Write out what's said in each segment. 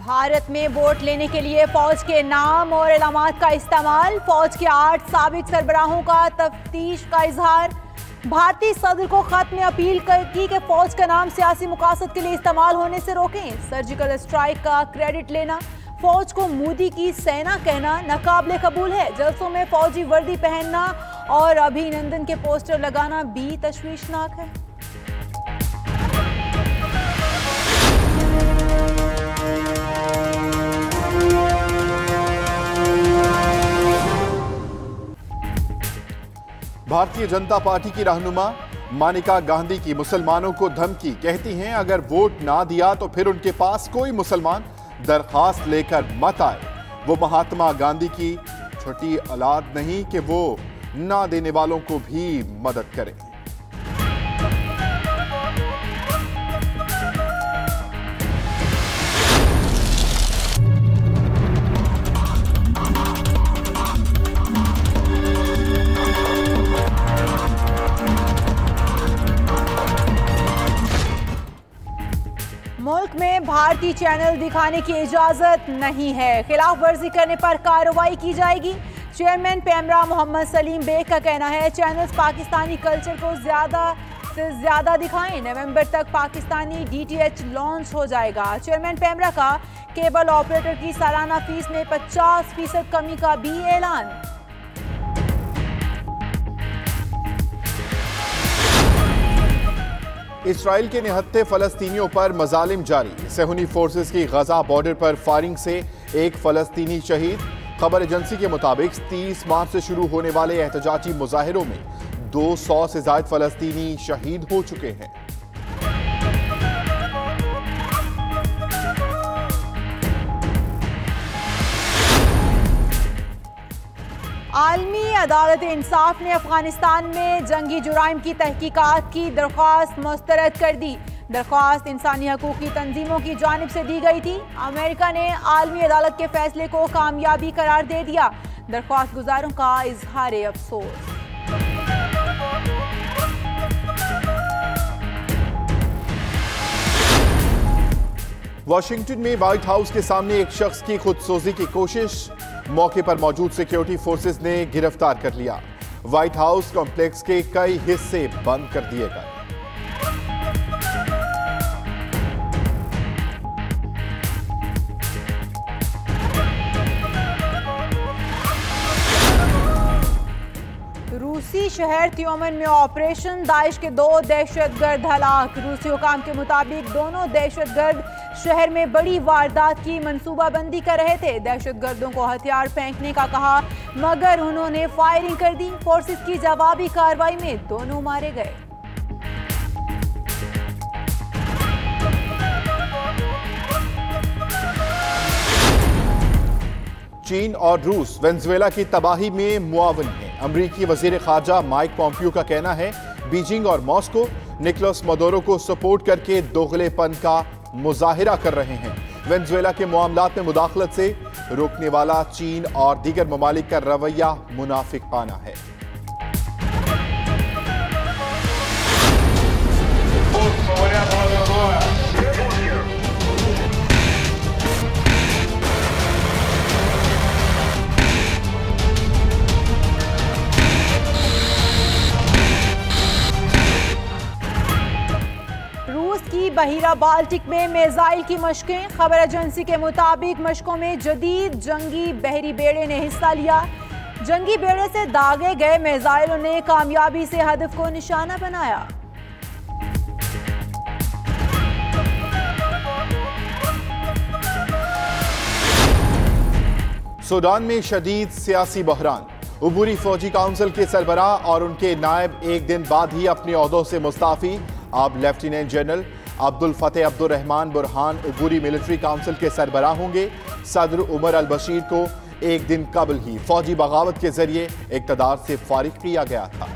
भारत में वोट लेने के लिए फौज के नाम और इलामात का इस्तेमाल, फौज के 8 साबिक सरबराहों का तफ्तीश का इजहार। भारतीय सदर को खत में अपील की कि फौज का नाम सियासी मुकासद के लिए इस्तेमाल होने से रोकें। सर्जिकल स्ट्राइक का क्रेडिट लेना, फौज को मोदी की सेना कहना नाकाबिले कबूल है। जलसों में फौजी वर्दी पहनना और अभिनंदन के पोस्टर लगाना भी तशवीशनाक है। भारतीय जनता पार्टी की रहनुमा मानिका गांधी की मुसलमानों को धमकी, कहती हैं अगर वोट ना दिया तो फिर उनके पास कोई मुसलमान दरखास्त लेकर मत आए। वो महात्मा गांधी की छोटी औलाद नहीं कि वो ना देने वालों को भी मदद करें। मुल्क में भारतीय चैनल दिखाने की इजाजत नहीं है, खिलाफ वर्जी करने पर कार्रवाई की जाएगी। चेयरमैन पेमरा मोहम्मद सलीम बेग का कहना है चैनल्स पाकिस्तानी कल्चर को ज्यादा से ज्यादा दिखाएं। नवंबर तक पाकिस्तानी DTH लॉन्च हो जाएगा। चेयरमैन पेमरा का केबल ऑपरेटर की सालाना फीस में 50% कमी का भी ऐलान। इसराइल के निहत्थे फलस्तीनियों पर मजालिम जारी, सेहूनी फोर्सेस की गजा बॉर्डर पर फायरिंग से एक फलस्तीनी शहीद। खबर एजेंसी के मुताबिक 30 मार्च से शुरू होने वाले एहतजाजी मुजाहिरों में 200 से ज्यादा फलस्तीनी शहीद हो चुके हैं। आलमी अदालत इंसाफ ने अफगानिस्तान में जंगी जुराइम की तहकीकात की दरख्वास्त मुस्तरद कर दी। दरख्वास्त इंसानी हकूक की तंजीमों की जानिब से दी गई थी। अमेरिका ने आलमी अदालत के फैसले को कामयाबी करार दे दिया। दरख्वास्त गुजारों का इजहार अफसोस। वाशिंगटन में व्हाइट हाउस के सामने एक शख्स की खुदसोजी की कोशिश, मौके पर मौजूद सिक्योरिटी फोर्सेस ने गिरफ्तार कर लिया। व्हाइट हाउस कॉम्प्लेक्स के कई हिस्से बंद कर दिए गए। रूसी शहर त्योमन में ऑपरेशन, दाइश के 2 दहशतगर्द हलाक। रूसी हुकाम के मुताबिक दोनों दहशतगर्द शहर में बड़ी वारदात की मंसूबाबंदी कर रहे थे। दहशतगर्दों को हथियार फेंकने का कहा मगर उन्होंने फायरिंग कर दी। फोर्सेस की जवाबी कार्रवाई में दोनों मारे गए। चीन और रूस वेनेजुएला की तबाही में मुआवन हैं। अमरीकी वजीर खारजा माइक पॉम्पियो का कहना है बीजिंग और मॉस्को निकोलस मदुरो को सपोर्ट करके दोगलेपन का मुजाहिरा कर रहे हैं। वेनेजुएला के मामलात में मुदाखलत से रोकने वाला चीन और दीगर ममालिक का रवैया मुनाफिकाना है। बहिरा बाल्टिक में मिसाइल की मशकें। खबर एजेंसी के मुताबिक मशकों में जदीद जंगी बहरी बेड़े ने हिस्सा लिया। जंगी बेड़े से दागे गए मिसाइलों ने कामयाबी से हदफ को निशाना बनाया। सूडान में शदीद सियासी बहरान, उबूरी फौजी काउंसिल के सरबराह और उनके नायब एक दिन बाद ही अपने ओहदों से मुस्ताफी। अब लेफ्टिनेंट जनरल अब्दुल फतेह अब्दुल रहमान बुरहान उबूरी मिलिट्री काउंसिल के सरबराह होंगे। सदर उमर अल बशीर को एक दिन कबल ही फौजी बगावत के जरिए इक़्तिदार से फारिग किया गया था।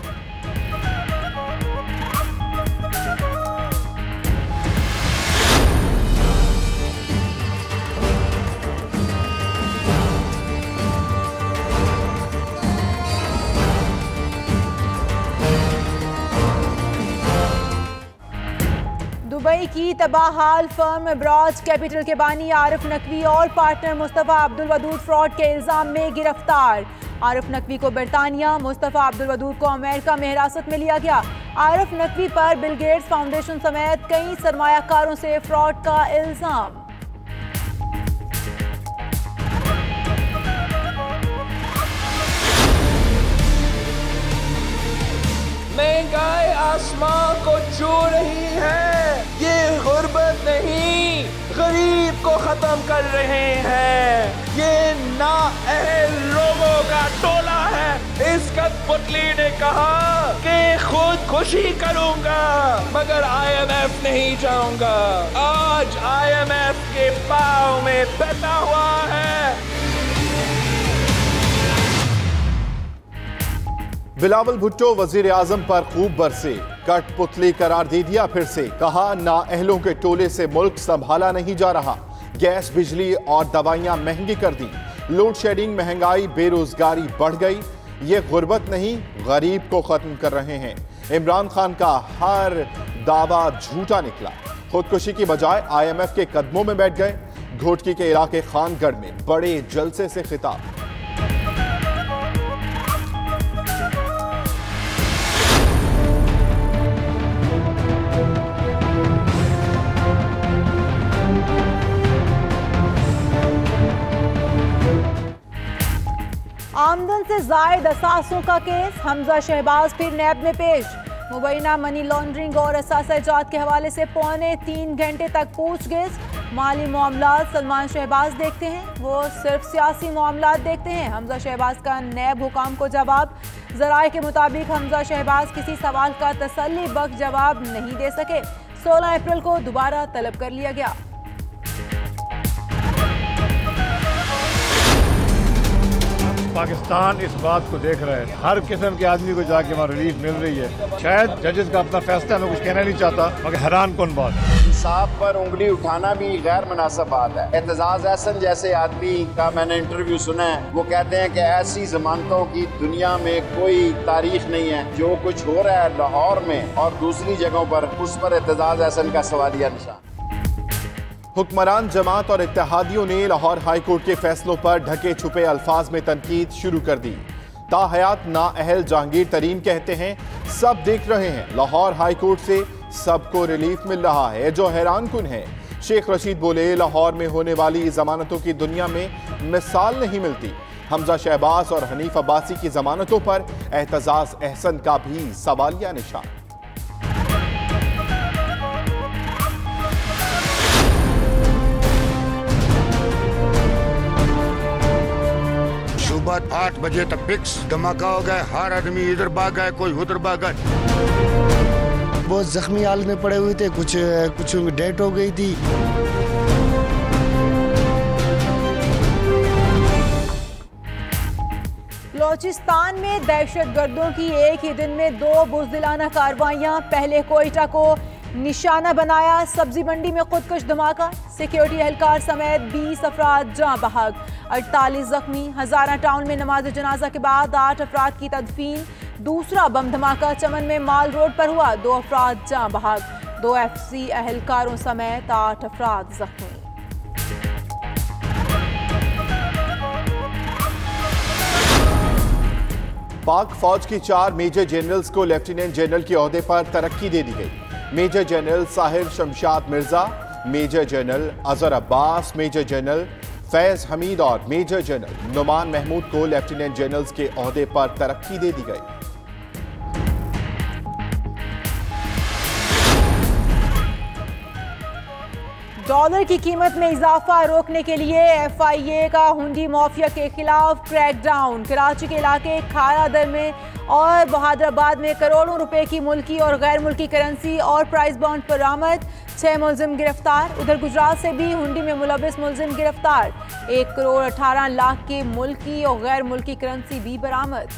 दुबई दुबई की तबाहाल फर्म ब्रॉज कैपिटल के बानी आरिफ नकवी और पार्टनर मुस्तफ़ा अब्दुल वदूद फ्रॉड के इल्जाम में गिरफ्तार। आरिफ नकवी को बरतानिया, मुस्तफ़ा अब्दुल वदूद को अमेरिका में हिरासत में लिया गया। आरिफ नकवी पर बिल गेट्स फाउंडेशन समेत कई सरमायाकारों से फ्रॉड का इल्जाम। महंगाई आसमां को छू रही है। ये गुर्बत नहीं, गरीब को खत्म कर रहे हैं। ये नाअहल लोगों का टोला है। इस कठपुतली ने कहा कि खुदकुशी करूंगा मगर IMF नहीं जाऊंगा। आज IMF के पांव में बैठा हुआ है। बिलावल भुट्टो वजीर आजम पर खूब बरसे, कठपुतली करार दे दिया फिर से। कहा नाअहलों के टोले से मुल्क संभाला नहीं जा रहा। गैस, बिजली और दवाइयां महंगी कर दी। लोड शेडिंग, महंगाई, बेरोजगारी बढ़ गई। ये गुर्बत नहीं, गरीब को खत्म कर रहे हैं। इमरान खान का हर दावा झूठा निकला। खुदकुशी की बजाय IMF के कदमों में बैठ गए। घोटकी के इलाके खानगढ़ में बड़े जलसे से खिताब। आमदन से जायद असासों का केस, हमजा शहबाज फिर नैब में पेश। मुबैना मनी लॉन्ड्रिंग और असासा-ए-जात के हवाले से 2.25 घंटे तक पूछगिछ। माली मामलात सलमान शहबाज देखते हैं, वो सिर्फ सियासी मामलात देखते हैं। हमजा शहबाज का नैब हुकाम को जवाब। जराए के मुताबिक हमजा शहबाज किसी सवाल का तसल्ली बख्श जवाब नहीं दे सके। 16 अप्रैल को दोबारा तलब कर लिया गया। पाकिस्तान इस बात को देख रहा है, हर किस्म के आदमी को जाके वहाँ रिलीफ मिल रही है। शायद जजेस का अपना फैसला मैं कुछ कहना नहीं चाहता, मगर हैरान कौन बात है। इंसाफ पर उंगली उठाना भी गैर मुनासिब बात है। एतजाज अहसन जैसे आदमी का मैंने इंटरव्यू सुना है, वो कहते हैं कि ऐसी जमानतों की दुनिया में कोई तारीख नहीं है। जो कुछ हो रहा है लाहौर में और दूसरी जगहों पर, उस पर एतजाज अहसन का सवालिया निशान। हुक्मरान जमात और इत्तेहादियों ने लाहौर हाई कोर्ट के फैसलों पर ढके छुपे अल्फाज में तनकीद शुरू कर दी। ताहयात नाअहल जहांगीर तरीन कहते हैं, सब देख रहे हैं, लाहौर हाई कोर्ट से सबको रिलीफ मिल रहा है जो हैरान कुन है। शेख रशीद बोले, लाहौर में होने वाली जमानतों की दुनिया में मिसाल नहीं मिलती। हमजा शहबाज और हनीफ अब्बासी की जमानतों पर एतजाज अहसन का भी सवालिया निशान। सुबह 8 बजे तक फिक्स धमाका हो गया। हर आदमी इधर भाग गए, कोई उधर भाग गए। बहुत जख्मी हाल में पड़े हुए थे, कुछ डेथ हो गई थी। बलोचिस्तान में दहशतगर्दों की एक ही दिन में 2 बुज़दिलाना कार्रवाइयां। पहले कोयटा को निशाना बनाया, सब्जी मंडी में खुदकुश धमाका। सिक्योरिटी एहलकार समेत 20 अफराद जाँ बहक, 48 जख्मी। हजारा टाउन में नमाज जनाजा के बाद 8 अफराद की तदफीन। दूसरा बम धमाका चमन में माल रोड पर हुआ, 2 अफराद जाँ बहक। 2 FC एहलकारों समेत 8 अफराद जख्मी। पाक फौज की 4 मेजर जनरल्स को लेफ्टिनेंट जनरल के ओहदे पर तरक्की दे दी गई। Major general Sahir Shamshad Mirza, major general Azhar Abbas, major general Faiz Hameed और मेजर जनरल नुमान महमूद को लेफ्टिनेंट जनरल्स के ओहदे पर तरक्की दे दी गई। डॉलर की कीमत में इजाफा रोकने के लिए FIA का हुंडी माफिया के खिलाफ क्रैकडाउन। कराची के इलाके खारा दर में और बहादुराबाद में करोड़ों रुपए की मुल्की और गैर मुल्की करेंसी और प्राइस बॉन्ड बरामद। 6 मुलजिम गिरफ्तार। उधर गुजरात से भी हुंडी में मुलविस मुलजिम गिरफ्तार। 1 करोड़ 18 लाख की मुल्की और गैर मुल्की करेंसी भी बरामद।